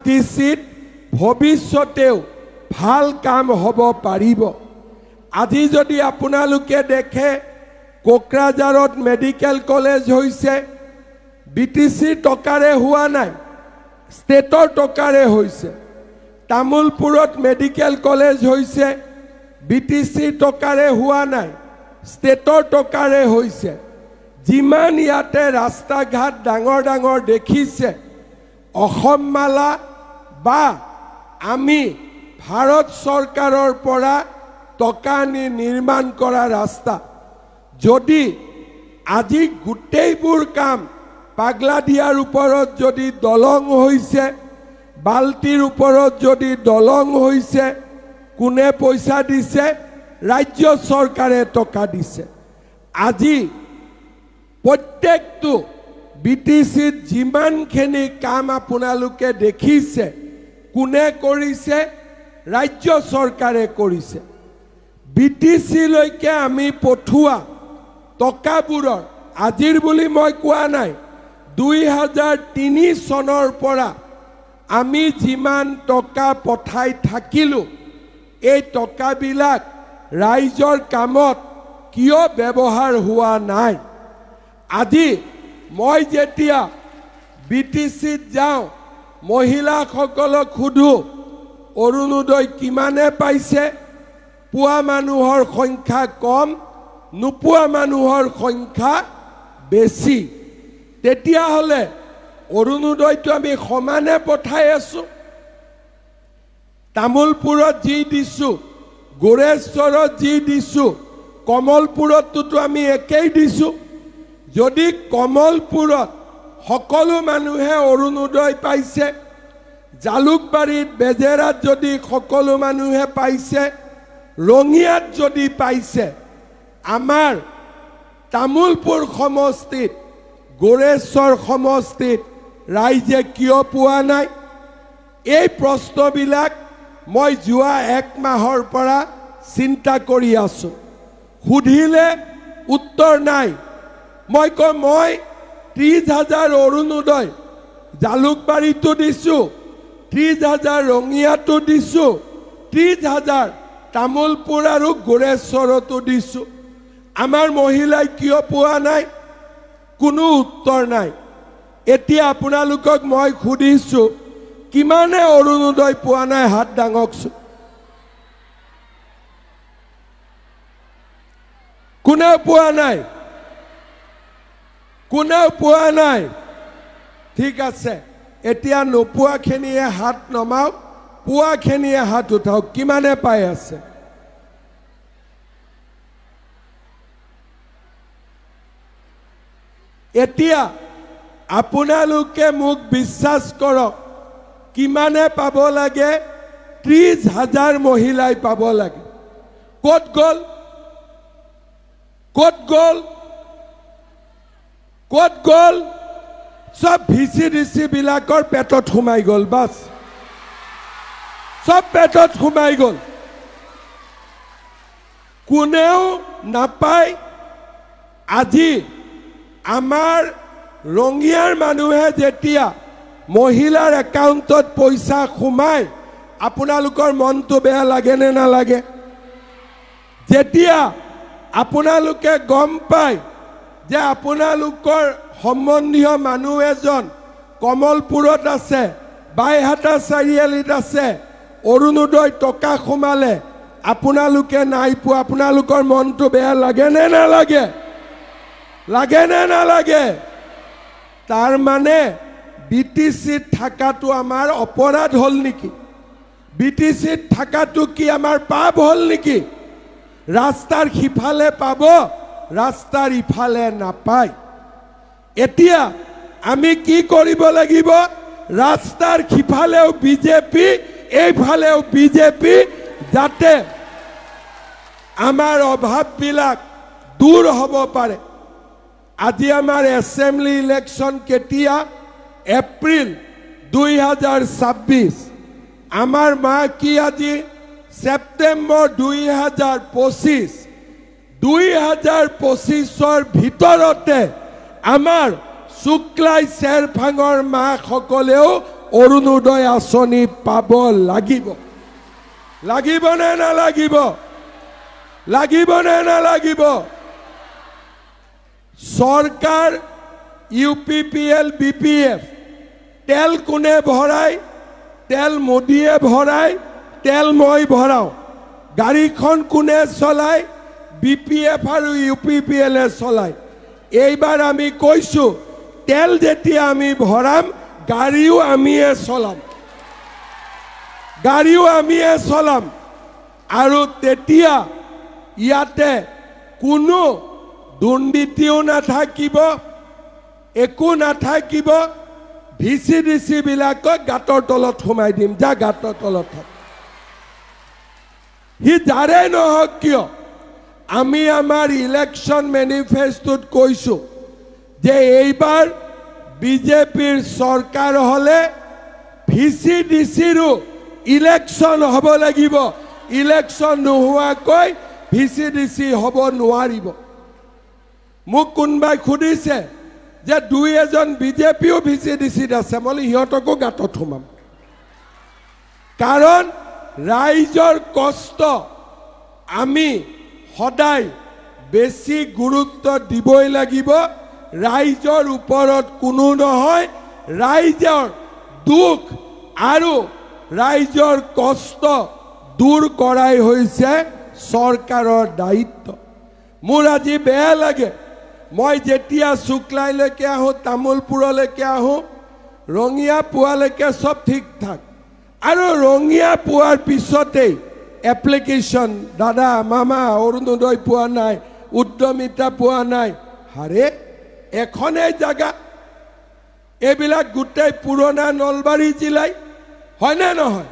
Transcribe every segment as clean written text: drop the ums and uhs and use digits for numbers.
বিটিচিত ভৱিষ্যতেও ভাল কাম হ'ব পাৰিব আজি যদি আপোনালোকে দেখে কোকৰাঝাৰত মেডিকেল কলেজ হৈছে বিটিচি টকাৰে হোৱা নাই ষ্টেটৰ টকাৰে হৈছে তামুলপুৰত মেডিকেল কলেজ হৈছে বিটিচি টকাৰে হোৱা নাই ষ্টেটৰ টকাৰে হৈছে যিমান ইয়াতে ৰাস্তা ঘাট ডাঙৰ ডাঙৰ দেখিছে অসম মালা বা আমি ভাৰত চৰকাৰৰ পৰা টকা নি নিৰ্মাণ কৰা ৰাস্তা যদি আজি গোটেইবোৰ কাম পাগলা দিয়াৰ ওপৰত যদি দলং হৈছে বালটিৰ ওপৰত যদি দলং হৈছে কোনে পইচা দিছে ৰাজ্য চৰকাৰে টকা দিছে আজি প্ৰত্যেকটো বিটিচিত যিমানখিনি কাম আপোনালোকে দেখিছে কোনে কৰিছে ৰাজ্য চৰকাৰে কৰিছে বিটিচি লৈকে আমি পঠুৱা টকাবোৰৰ আজিৰ বুলি মই কোৱা নাই 2003 চনৰ পৰা আমি যিমান টকা পঠাই থাকিলো এই টকাবিলাক ৰাইজৰ কামত কিয় ব্যৱহাৰ হোৱা নাই আজি মই যেতিয়া বিটিচিত যাওঁ মহিলাসকলক সুধো অৰুণোদয় কিমানে পাইছে পুৱা মানুহৰ সংখ্যা কম নোপোৱা মানুহৰ সংখ্যা বেছি তেতিয়া হলে অৰুণোদয়টো আমি সমানে পঠাই আছো তামুলপুৰত যি দিছো গোৰেশ্বৰত যি দিছো কমলপুৰতটো আমি একেই দিছো যদি কমলপুৰত সকলো মানুহে অৰুণোদয় পাইছে জালুকবাৰীত বেজেৰাত যদি সকলো মানুহে পাইছে ৰঙিয়াত যদি পাইছে আমাৰ তামুলপুৰ সমষ্টিত গোৰেশ্বৰ সমষ্টিত ৰাইজে কিয় পোৱা নাই এই প্ৰশ্নবিলাক মই যোৱা এক মাহৰ পৰা চিন্তা কৰি আছো সুধিলে উত্তৰ নাই মই কম মই 30,000 অৰুণোদয় জালুকবাৰীতো দিছো 30,000 ৰঙিয়াতো দিছো 30,000 তামুলপুৰ আৰু গোৰেশ্বৰতো দিছো আমাৰ মহিলাই কিয় পোৱা নাই কোনো উত্তৰ নাই এতিয়া আপোনালোকক মই সুধিছো কিমানে অৰুণোদয় পোৱা নাই হাত ডাঙকছো কোনে পোৱা নাই ঠিক আছে এতিয়া নোপোৱাখিনিয়ে হাত নমাওক পোৱাখিনিয়ে হাত উঠাওক কিমানে পাই আছে এতিয়া আপোনালোকে মোক বিশ্বাস কৰক কিমানে পাব লাগে 30,000 মহিলাই পাব লাগে ক'ত গল সব ভিসিডিসি বিলাকৰ পেটত সোমাই গল বাস সব পেটত সোমাই গল কোনেও নাপায় আজি আমাৰ ৰঙিয়াৰ মানুহে যেতিয়া মহিলাৰ একাউণ্টত পইচা সোমাই আপোনালোকৰ মনটো বেয়া লাগে নে নালাগে যেতিয়া আপোনালোকে গম পায় যে আপোনালোকৰ সম্বন্ধীয় মানুহ এজন কমলপুৰত আছে বাইহাটা চাৰিআলিত আছে অৰুণোদয় টকা সোমালে আপোনালোকে নাই পোৱা আপোনালোকৰ মনটো বেয়া লাগে নে নালাগে তাৰ মানে বিটিচিত থাকাটো আমাৰ অপৰাধ হল নেকি বিটিচিত থাকাটো কি আমাৰ পাপ হল নেকি ৰাস্তাৰ সিফালে পাব ৰাস্তাৰ ইফালে নাপায় এতিয়া আমি কি কৰিব লাগিব ৰাস্তাৰ সিফালেও বিজেপি এইফালেও বিজেপি যাতে আমাৰ অভাৱবিলাক দূৰ হ'ব পাৰে আজি আমাৰ এছেম্বলি ইলেকশ্যন কেতিয়া এপ্ৰিল 2026 আমাৰ মা কি আজি সেপ্টেম্বৰ 2025 2025 ভিতৰতে আমাৰ শুক্লাই চেৰফাঙৰ মা সকলেও অৰুণোদয় আঁচনি পাব লাগিব। লাগিবনে নালাগিব? লাগিবনে নালাগিব? চৰকাৰ UPPL BPF তেল কোনে ভৰাই? তেল মোদীয়ে ভৰাই, তেল মই ভৰাও। গাড়ীখন কোনে চলায়? BPF আৰু UPPL চলায়। এইবাৰ আমি কৈছো তেল যেতিয়া আমি ভৰাম গাড়ীও আমিয়ে চলাম, গাড়ীও আমিয়ে চলাম। আৰু তেতিয়া ইয়াতে কোনো দুৰ্নীতিও নাথাকিব, একো নাথাকিব। VCDC বিলাকক গাঁতৰ তলত সোমাই দিম, যা গাঁতৰ তলত থাক। সি যাৰে নহওক কিয় আমি আমাৰ ইলেকশ্যন মেনিফেষ্টোত কৈছো যে এইবাৰ বিজেপিৰ চৰকাৰ হলে VCDCৰো ইলেকশ্যন হ'ব লাগিব। ইলেকশ্যন নোহোৱাকৈ VCDC হ'ব নোৱাৰিব। মোক কোনোবাই সুধিছে যে দুই এজন বিজেপিও VCDCত আছে, মই সিহঁতকো গাঁতত সোমাম। কাৰণ ৰাইজৰ কষ্ট আমি সদায় বেছি গুৰুত্ব দিবই লাগিব। ৰাইজৰ ওপৰত কোনো নহয়, ৰাইজৰ দুখ আৰু ৰাইজৰ কষ্ট দূৰ কৰাই হৈছে চৰকাৰৰ দায়িত্ব। মোৰ আজি বেয়া লাগে, মই যেতিয়া শুক্লাইলৈকে আহোঁ, তামোলপুৰলৈকে আহোঁ, ৰঙিয়া পোৱালৈকে চব ঠিক ঠাক। আৰু ৰঙিয়া পোৱাৰ পিছতেই এপ্লিকেশ্যন, দাদা মামা অৰুণোদয় পোৱা নাই, উদ্যমিতা পোৱা নাই। হাৰে এখনেই জাগা, এইবিলাক গোটেই পুৰণা নলবাৰী জিলাই হয়নে নহয়?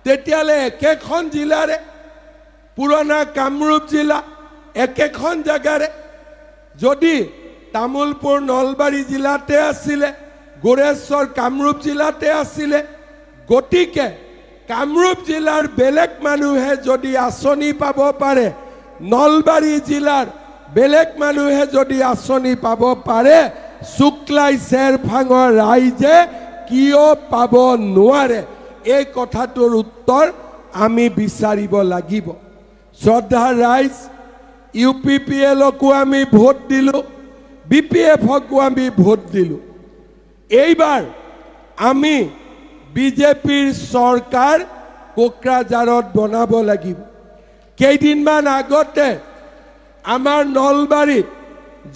তেতিয়ালে একেখন জিলাৰে, পুৰণা কামৰূপ জিলা একেখন জাগাৰে। যদি তামোলপুৰ নলবাৰী জিলাতে আছিলে, গোৰেশ্বৰ কামৰূপ জিলাতে আছিলে, গতিকে কামৰূপ জিলাৰ বেলেগ মানুহে যদি আঁচনি পাব পাৰে, নলবাৰী জিলাৰ বেলেগ মানুহে যদি আঁচনি পাব পাৰে, শুক্লাই চেৰফাঙৰ ৰাইজে কিয় পাব নোৱাৰে? এই কথাটোৰ উত্তৰ আমি বিচাৰিব লাগিব। শ্ৰদ্ধাৰ ৰাইজ, UPPLকো আমি ভোট দিলোঁ, BPFকো আমি ভোট দিলোঁ। এইবাৰ আমি বিজেপিৰ চৰকাৰ কোকৰাঝাৰত বনাব লাগিব। কেইদিনমান আগতে আমাৰ নলবাৰীত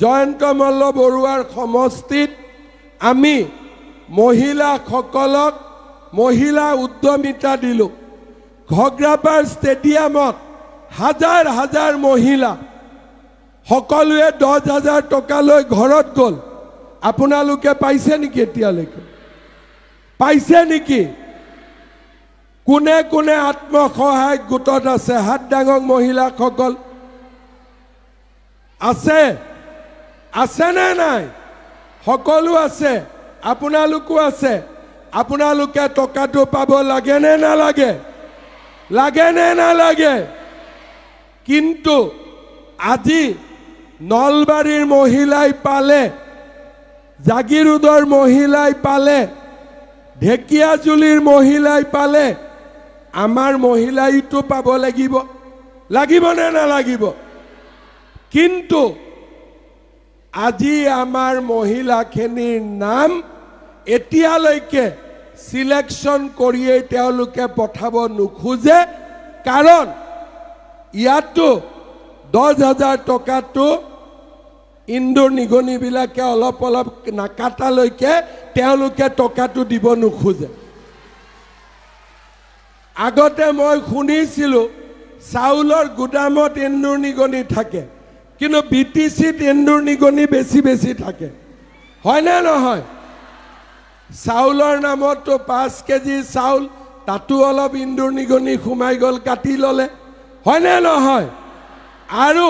জয়ন্ত মল্ল বৰুৱাৰ সমষ্টিত আমি মহিলাসকলক মহিলা উদ্যমিতা দিলোঁ। ঘগ্ৰাপাৰ ষ্টেডিয়ামত হাজাৰ হাজাৰ মহিলা সকলোৱে 10,000 টকা লৈ ঘৰত গ'ল। আপোনালোকে পাইছে নেকি? এতিয়ালৈকে পাইছে নেকি? কোনে কোনে আত্মসহায়ক গোটত আছে? হাত ডাঙৰ মহিলাসকল আছে, আছেনে নাই? সকলো আছে, আপোনালোকো আছে। আপোনালোকে টকাটো পাব লাগে নে নালাগে? লাগে নে নালাগে? কিন্তু আজি নলবাৰীৰ মহিলাই পালে, জাগিৰোডৰ মহিলাই পালে, ঢেকিয়াজুলিৰ মহিলাই পালে, আমাৰ মহিলাইটো পাব লাগিব। লাগিব নে নালাগিব? কিন্তু আজি আমাৰ মহিলাখিনিৰ নাম এতিয়ালৈকে সিলেকশ্যন কৰিয়েই তেওঁলোকে পঠাব নোখোজে। কাৰণ ইয়াতো 10,000 টকাটো ইন্দোৰ নিগনিবিলাকে অলপ অলপ নাকাটালৈকে তেওঁলোকে টকাটো দিব নোখোজে। আগতে মই শুনিছিলোঁ চাউলৰ গুদামত ইন্দোৰ নিগনি থাকে, কিন্তু BTCত ইন্দোৰ নিগনি বেছি বেছি থাকে, হয়নে নহয়? চাউলৰ নামতো 5 কেজি চাউল, তাতো অলপ ইন্দোৰ নিগনি সোমাই গ'ল, কাটি ল'লে, হয়নে নহয়? আৰু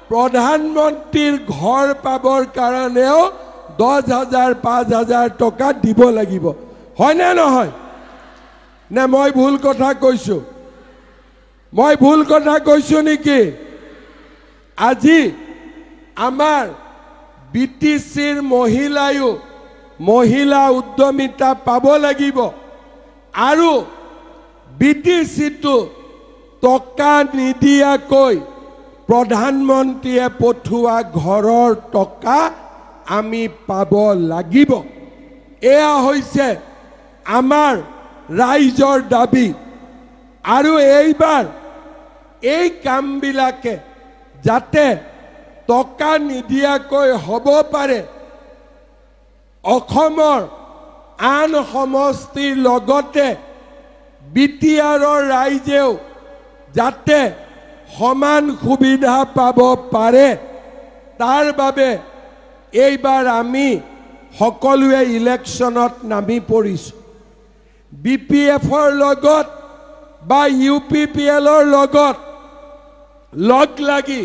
প্ৰধানমন্ত্ৰীৰ ঘৰ পাবৰ কাৰণেও 10,000 5,000 টকা দিব লাগিব, হয়নে নহয়? নে মই ভুল কথা কৈছোঁ? মই ভুল কথা কৈছোঁ নেকি? আজি আমাৰ BTCৰ মহিলায়ো মহিলা উদ্যমিতা পাব লাগিব আৰু বিটিচিটো টকা নিদিয়াকৈ প্ৰধানমন্ত্ৰীয়ে পঠোৱা ঘৰৰ টকা আমি পাব লাগিব। এয়া হৈছে আমাৰ ৰাইজৰ দাবী আৰু এইবাৰ এই কামবিলাকে যাতে টকা নিদিয়াকৈ হ'ব পাৰে, অসমৰ আন সমষ্টিৰ লগতে বিটিআৰৰ ৰাইজেও যাতে সমান সুবিধা পাব পাৰে, তাৰ বাবে এইবাৰ আমি সকলোৱে ইলেকশ্যনত নামি পৰিছোঁ। BPFৰ লগত বা UPPLৰ লগত লগ লাগি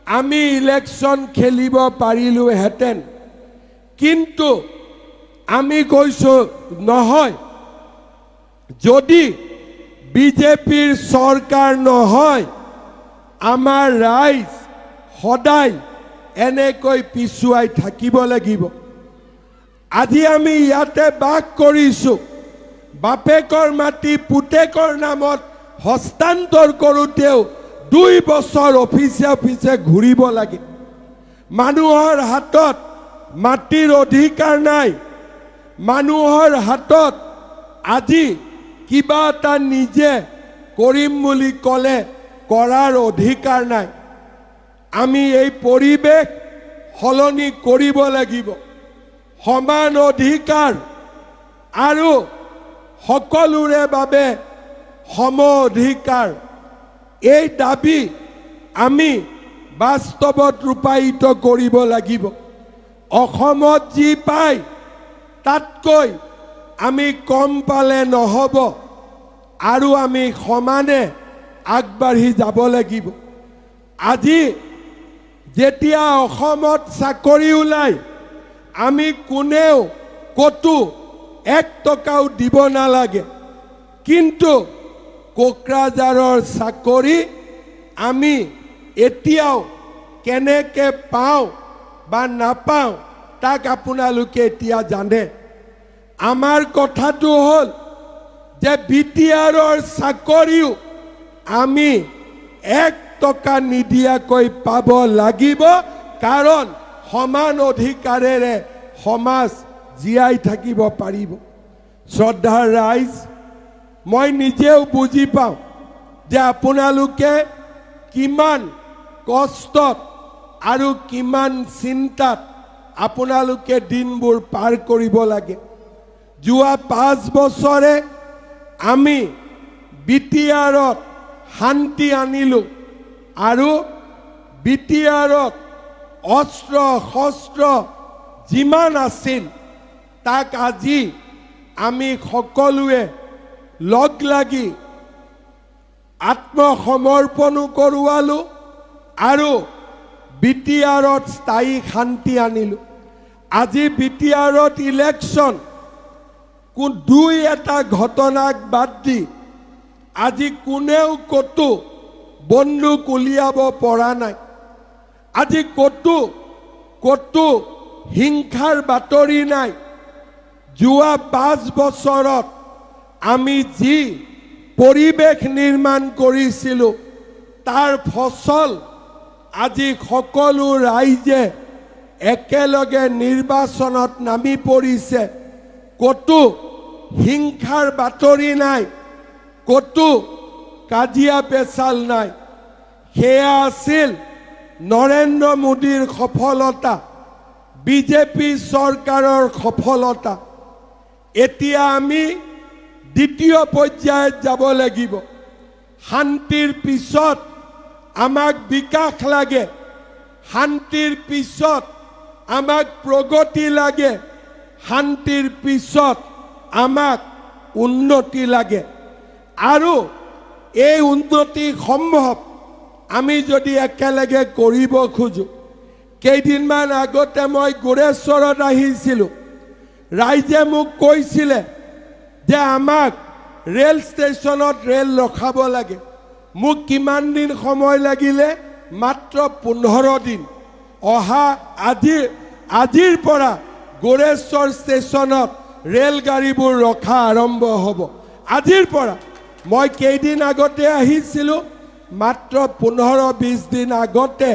আমি ইলেকশ্যন খেলিব পাৰিলোহেঁতেন, কিন্তু আমি কৈছোঁ নহয়, যদি বিজেপিৰ চৰকাৰ নহয় আমাৰ ৰাইজ সদায় এনেকৈ পিছুৱাই থাকিব লাগিব। আজি আমি ইয়াতে বাস কৰিছোঁ, বাপেকৰ মাটি পুতেকৰ নামত হস্তান্তৰ কৰোঁতেও 2 বছৰ অফিচে অফিচে ঘূৰিব লাগে। মানুহৰ হাতত মাটিৰ অধিকাৰ নাই, মানুহৰ হাতত আজি কিবা এটা নিজে কৰিম বুলি ক'লে কৰাৰ অধিকাৰ নাই। আমি এই পৰিৱেশ সলনি কৰিব লাগিব। সমান অধিকাৰ আৰু সকলোৰে বাবে সম অধিকাৰ, এই দাবী আমি বাস্তৱত ৰূপায়িত কৰিব লাগিব। অসমত যি পায় তাতকৈ আমি কম পালে নহ'ব আৰু আমি সমানে আগবাঢ়ি যাব লাগিব। আজি যেতিয়া অসমত চাকৰি ওলায় আমি কোনেও ক'তো 1 টকাও দিব নালাগে, কিন্তু কোকৰাঝাৰৰ চাকৰি আমি এতিয়াও কেনেকৈ পাওঁ বা নাপাওঁ তাক আপোনালোকে এতিয়া জানে। আমাৰ কথাটো হ'ল যে বিটিআৰৰ চাকৰিও আমি 1 টকা নিদিয়াকৈ পাব লাগিব, কাৰণ সমান অধিকাৰেৰে সমাজ জীয়াই থাকিব পাৰিব। শ্ৰদ্ধাৰ ৰাইজ, মই নিজেও বুজি পাওঁ যে আপোনালোকে কিমান কষ্টত আৰু কিমান চিন্তাত আপোনালোকে দিনবোৰ পাৰ কৰিব লাগে। যোৱা 5 বছৰে আমি বিটিআৰত শান্তি আনিলোঁ আৰু বিটিআৰত অস্ত্ৰ শস্ত্ৰ যিমান আছিল তাক আজি আমি সকলোৱে লগ লাগি আত্মসমৰ্পণো কৰোৱালোঁ আৰু বিটিআৰত স্থায়ী শান্তি আনিলোঁ। আজি বিটিআৰত ইলেকশ্যন 2-এটা ঘটনাক বাদ দি আজি কোনেও ক'তো বন্দুক উলিয়াব পৰা নাই। আজি ক'তো হিংসাৰ বাতৰি নাই। যোৱা 5 বছৰত আমি যি পৰিৱেশ নিৰ্মাণ কৰিছিলোঁ তাৰ ফচল আজি সকলো ৰাইজে একেলগে নিৰ্বাচনত নামি পৰিছে। ক'তো হিংসাৰ বাতৰি নাই, ক'তো কাজিয়া পেচাল নাই। সেয়া আছিল নৰেন্দ্ৰ মোদীৰ সফলতা, বিজেপি চৰকাৰৰ সফলতা। এতিয়া আমি দ্বিতীয় পৰ্যায়ত যাব লাগিব। শান্তিৰ পিছত আমাক বিকাশ লাগে, শান্তিৰ পিছত আমাক প্ৰগতি লাগে, শান্তিৰ পিছত আমাক উন্নতি লাগে। আৰু এই উন্নতি সম্ভৱ আমি যদি একেলগে কৰিব খোজো। কেইদিনমান আগতে মই গোৰেশ্বৰত আহিছিলোঁ। ৰাইজে মোক কৈছিলে যে আমাক ৰেল ষ্টেচনত ৰেল ৰখাব লাগে। মোক কিমান দিন সময় লাগিলে? মাত্ৰ 15 দিন। আজিৰ পৰা গোৰেশ্বৰ ষ্টেচনত ৰেলগাড়ীবোৰ ৰখা আৰম্ভ হ'ব আজিৰ পৰা মই কেইদিন আগতে আহিছিলোঁ মাত্ৰ 15-20 দিন আগতে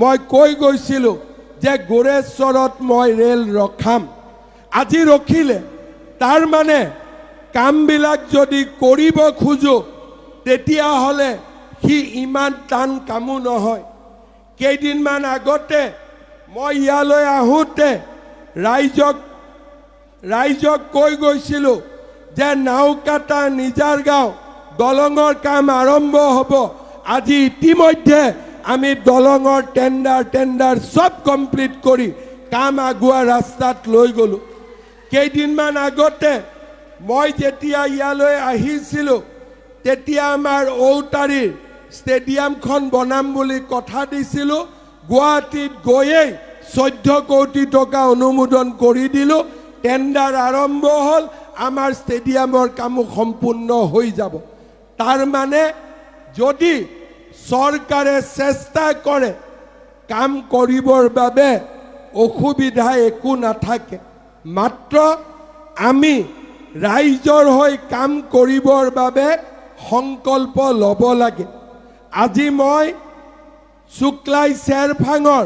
মই কৈ গৈছিলোঁ যে গোৰেশ্বৰত মই ৰেল ৰখাম আজি ৰখিলে তাৰ মানে কামবিলাক যদি কৰিব খোজো তেতিয়া হলে হি ইমান টান কামো নহয় কেইদিনমান আগতে মই ইয়ালৈ আহোঁতে ৰাইজক কৈ গৈছিলোঁ যে নাওকাটা নিজাৰগাঁও দলঙৰ কাম আৰম্ভ হ'ব আজি ইতিমধ্যে আমি দলঙৰ টেণ্ডাৰ সব কমপ্লিট কৰি কাম আগুৱা ৰাস্তাত লৈ গলো কেইদিনমান আগতে মই যেতিয়া ইয়ালৈ আহিছিলোঁ তেতিয়া আমাৰ ঔতাৰীৰ ষ্টেডিয়ামখন বনাম বুলি কথা দিছিলোঁ গুৱাহাটীত গৈয়ে 14 কোটি টকা অনুমোদন কৰি দিলোঁ টেণ্ডাৰ আৰম্ভ হ'ল আমাৰ ষ্টেডিয়ামৰ কাম সম্পূৰ্ণ হৈ যাব তাৰ মানে যদি চৰকাৰে চেষ্টা কৰে কাম কৰিবৰ বাবে অসুবিধা একো নাথাকে মাত্ৰ আমি ৰাইজৰ হৈ কাম কৰিবৰ বাবে সংকল্প ল'ব লাগে আজি মই শুক্লাই চেৰফাঙৰ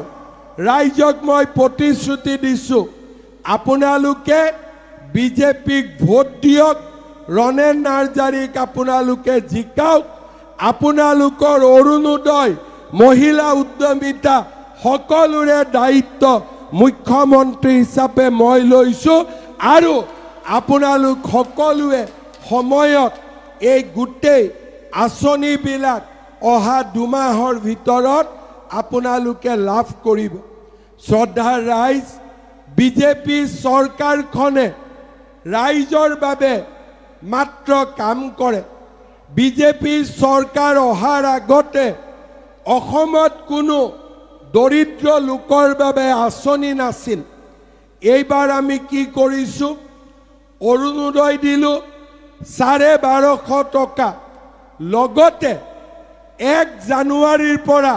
ৰাইজক মই প্ৰতিশ্ৰুতি দিছোঁ আপোনালোকে বিজেপিক ভোট দিয়ক ৰণেন নাৰ্জাৰীক আপোনালোকে জিকাওক আপোনালোকৰ অৰুণোদয় মহিলা উদ্যমিতা সকলোৰে দায়িত্ব মুখ্যমন্ত্ৰী হিচাপে মই লৈছোঁ আৰু আপোনালোক সকলোৱে সময়ত এই গোটেই আঁচনিবিলাক অহা 2 মাহৰ ভিতৰত আপোনালোকে লাভ কৰিব শ্ৰদ্ধাৰ ৰাইজ বিজেপি চৰকাৰখনে ৰাইজৰ বাবে মাত্ৰ কাম কৰে বিজেপি চৰকাৰ অহাৰ আগতে অসমত কোনো দৰিদ্ৰ লোকৰ বাবে আঁচনি নাছিল এইবাৰ আমি কি কৰিছোঁ অৰুণোদয় দিলোঁ 1250 টকা লগতে 1 জানুৱাৰীৰ পৰা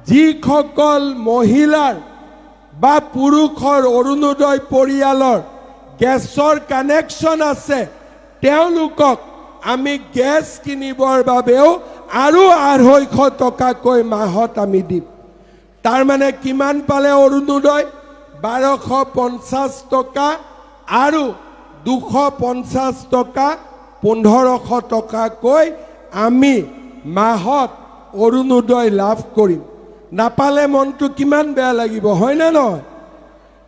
যিসকল মহিলাৰ বা পুৰুষৰ অৰুণোদয় পৰিয়ালৰ গেছৰ কানেকশ্যন আছে তেওঁলোকক আমি গেছ কিনিবৰ বাবেও আৰু 250 টকাকৈ মাহত আমি দিম তাৰ মানে কিমান পালে অৰুণোদয় 1250 টকা আৰু 250 টকা 1500 টকাকৈ আমি মাহত অৰুণোদয় লাভ কৰিম নাপালে মনটো কিমান বেয়া লাগিব হয় না নহয়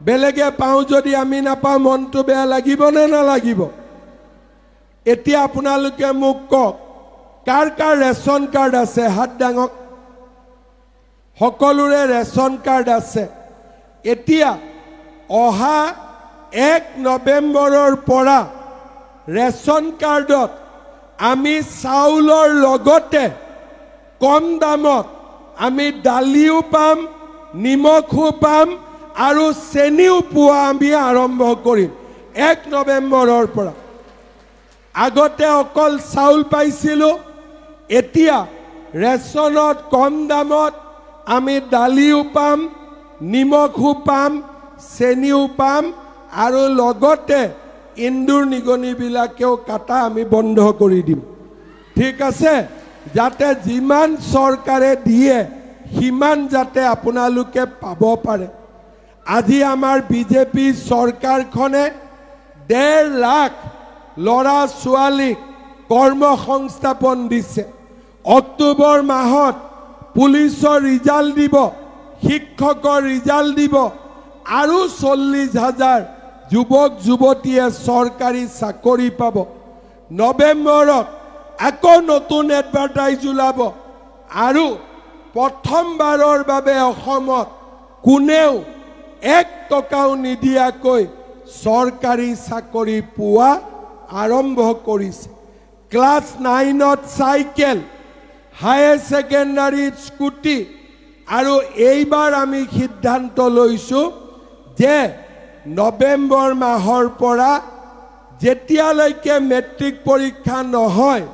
বেলেগে পাওঁ যদি আমি নাপাওঁ মনটো বেয়া লাগিব নে নালাগিব এতিয়া আপোনালোকে মোক কওক কাৰ কাৰ ৰেচন কাৰ্ড আছে হাত দাঙক সকলোৰে ৰেচন কাৰ্ড আছে এতিয়া অহা 1 নৱেম্বৰৰ পৰা ৰেচন কাৰ্ডত আমি চাউলৰ লগতে কম দামত আমি দালিও পাম নিমখো পাম আৰু চেনিও পোৱা আমি আৰম্ভ কৰিম 1 নৱেম্বৰৰ পৰা আগতে অকল চাউল পাইছিলোঁ এতিয়া ৰেচনত কম দামত আমি দালিও পাম নিমখো পাম চেনিও পাম আৰু লগতে ইন্দুৰ নিগনিবিলাকেও কাটা আমি বন্ধ কৰি দিম ঠিক আছে যাতে যিমান চৰকাৰে দিয়ে সিমান যাতে আপোনালোকে পাব পাৰে আজি আমাৰ বিজেপি চৰকাৰখনে 1.5 লাখ লৰা ছোৱালীক কৰ্মসংস্থাপন দিছে অক্টোবৰ মাহত পুলিচৰ ৰিজাল্ট দিব শিক্ষকৰ ৰিজাল্ট দিব আৰু 40,000 যুৱক যুৱতীয়ে চৰকাৰী চাকৰি পাব নৱেম্বৰত আকৌ নতুন এডভাৰটাইজ ওলাব আৰু প্ৰথমবাৰৰ বাবে অসমত কোনেও 1 টকাও নিদিয়াকৈ চৰকাৰী চাকৰি পোৱা আৰম্ভ কৰিছে ক্লাছ 9ত চাইকেল হায়াৰ সেকেন্ডাৰীত স্কুটি আৰু এইবাৰ আমি সিদ্ধান্ত লৈছোঁ যে নৱেম্বৰ মাহৰ পৰা যেতিয়ালৈকে মেট্ৰিক পৰীক্ষা নহয়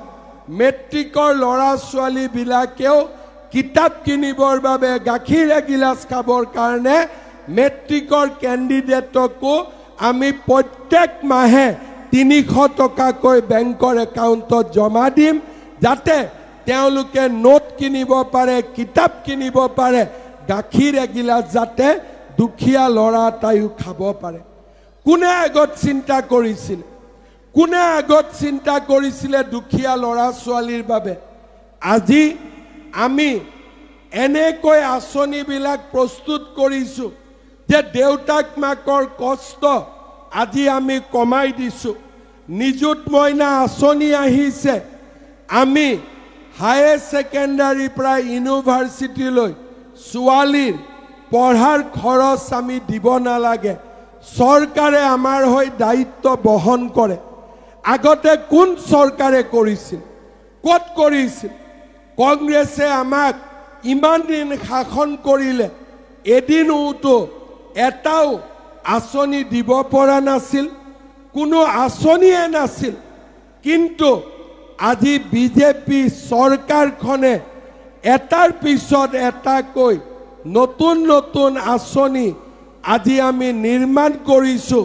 মেট্ৰিকৰ লৰা ছোৱালীবিলাকেও কিতাপ কিনিবৰ বাবে গাখীৰ এগিলাচ খাবৰ কাৰণে মেট্ৰিকৰ কেণ্ডিডেটকো আমি প্ৰত্যেক মাহে 300 টকাকৈ বেংকৰ একাউণ্টত জমা দিম যাতে তেওঁলোকে নোট কিনিব পাৰে কিতাপ কিনিব পাৰে গাখীৰ এগিলাচ যাতে দুখীয়া ল'ৰা এটাইও খাব পাৰে কোনে আগত চিন্তা কৰিছিল কোনে আগত চিন্তা কৰিছিলে দুখীয়া ল'ৰা ছোৱালীৰ বাবে আজি আমি এনেকৈ আঁচনিবিলাক প্ৰস্তুত কৰিছো যে দেউতাক মাকৰ কষ্ট আজি আমি কমাই দিছো নিযুত মইনা আঁচনি আহিছে আমি হায়াৰ সেকেন্ডাৰী পৰা ইউনিভাৰ্চিটিলৈ ছোৱালীৰ পঢ়াৰ খৰচ আমি দিব নালাগে চৰকাৰে আমাৰ হৈ দায়িত্ব বহন কৰে আগতে কোন চৰকাৰে কৰিছিল ক'ত কৰিছিল কংগ্ৰেছে আমাক ইমান দিন শাসন কৰিলে এদিনতো এটাও আঁচনি দিব পৰা নাছিল কোনো আঁচনিয়ে নাছিল কিন্তু আজি বিজেপি চৰকাৰখনে এটাৰ পিছত এটাকৈ নতুন নতুন আঁচনি আজি আমি নিৰ্মাণ কৰিছো